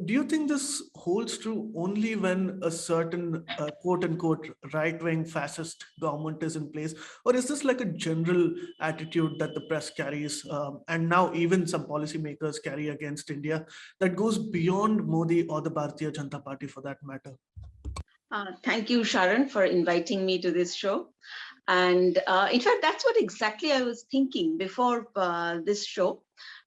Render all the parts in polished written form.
do you think this holds true only when a certain quote unquote right wing fascist government is in place? Or is this like a general attitude that the press carries, and now even some policymakers carry against India, that goes beyond Modi or the Bharatiya Janata Party for that matter? Thank you, Sharon, for inviting me to this show. And in fact, that's what exactly I was thinking before this show.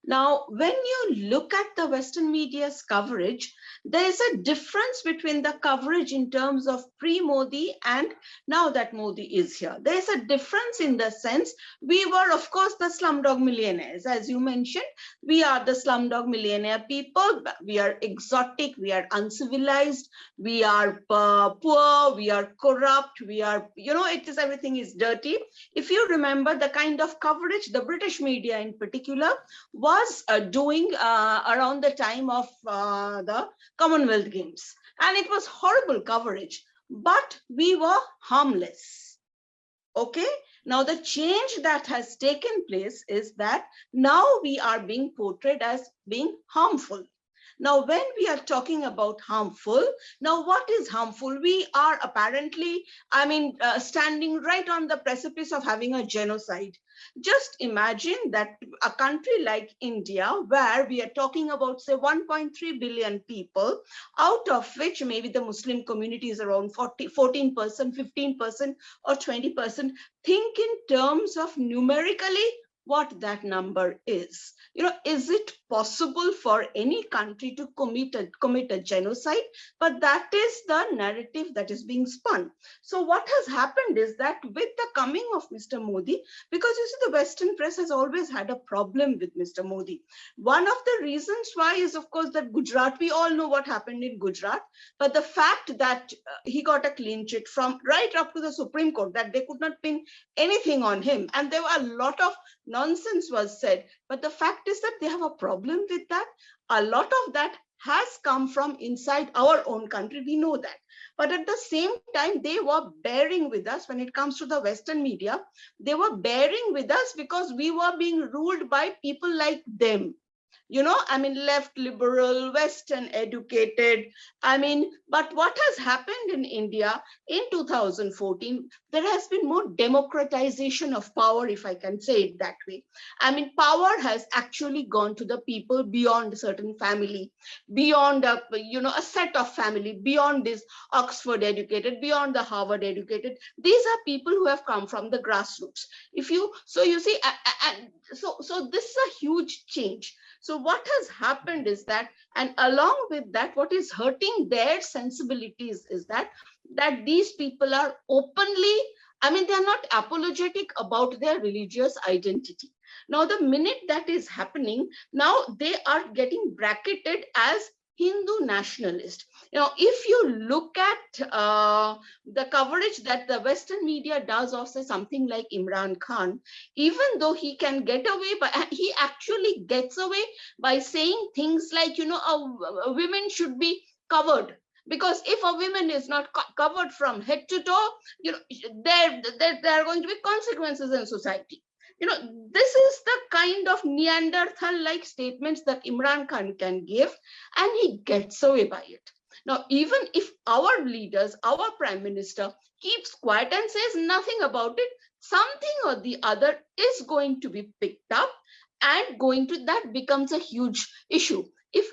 Now, when you look at the Western media's coverage, there is a difference between the coverage in terms of pre-Modi and now that Modi is here. There is a difference in the sense we were, of course, the slumdog millionaires. As you mentioned, we are the slumdog millionaire people. We are exotic, we are uncivilized, we are poor, we are corrupt, we are, it is everything is dirty. If you remember the kind of coverage the British media in particular was doing around the time of the Commonwealth Games. And it was horrible coverage, but we were harmless. Okay, now the change that has taken place is that now we are being portrayed as being harmful. Now, when we are talking about harmful, now what is harmful? We are apparently, standing right on the precipice of having a genocide. Just imagine that a country like India, where we are talking about, say, 1.3 billion people, out of which maybe the Muslim community is around 14%, 15%, or 20%. Think in terms of numerically what that number is. Is it possible for any country to commit a genocide? But that is the narrative that is being spun. So what has happened is that with the coming of Mr. Modi, because you see, the Western press has always had a problem with Mr. Modi. One of the reasons why is, of course, that Gujarat, we all know what happened in Gujarat, but the fact that he got a clean chit from right up to the Supreme Court, that they could not pin anything on him. And there were a lot of nonsense was said, but the fact is that they have a problem with that. A lot of that has come from inside our own country, we know that. But at the same time, they were bearing with us when it comes to the Western media. They were bearing with us because we were being ruled by people like them. Left liberal, Western educated. But what has happened in India in 2014, there has been more democratization of power, if I can say it that way. Power has actually gone to the people beyond a certain family, beyond a set of family, beyond this Oxford educated, beyond the Harvard educated. These are people who have come from the grassroots. So this is a huge change. So what has happened is that, and along with that, what is hurting their sensibilities is that these people are openly, they're not apologetic about their religious identity. Now, the minute that is happening, now they are getting bracketed as Hindu nationalist. If you look at the coverage that the Western media does of, say, something like Imran Khan, even though he can get away, but he actually gets away by saying things like, women should be covered. Because if a woman is not covered from head to toe, there are going to be consequences in society. This is the kind of Neanderthal-like statements that Imran Khan can give, and he gets away by it. Now, even if our leaders, our prime minister keeps quiet and says nothing about it, something or the other is going to be picked up, and that becomes a huge issue. If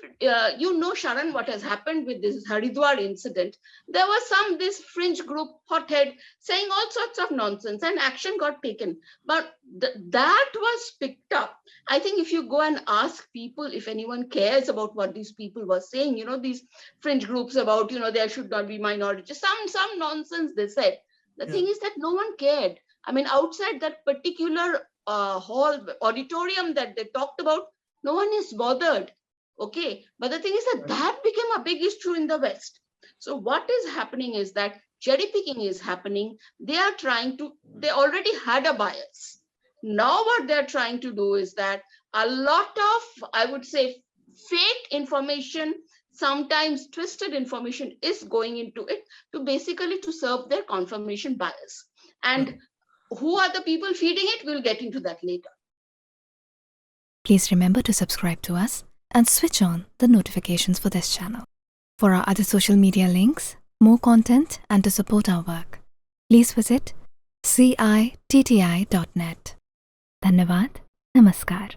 Sharon, what has happened with this Haridwar incident, there was this fringe group hothead saying all sorts of nonsense, and action got taken. But that was picked up. I think if you go and ask people if anyone cares about what these people were saying, these fringe groups about, there should not be minorities, some nonsense they said. The thing is that no one cared. Outside that particular auditorium that they talked about, no one is bothered. Okay, but the thing is that became a big issue in the West. So what is happening is that cherry picking is happening. They already had a bias. Now what they're trying to do is that a lot of, I would say, fake information, sometimes twisted information is going into it to serve their confirmation bias. And who are the people feeding it? We'll get into that later. Please remember to subscribe to us and switch on the notifications for this channel. For our other social media links, more content, and to support our work, please visit citti.net. Dhanyavad. Namaskar.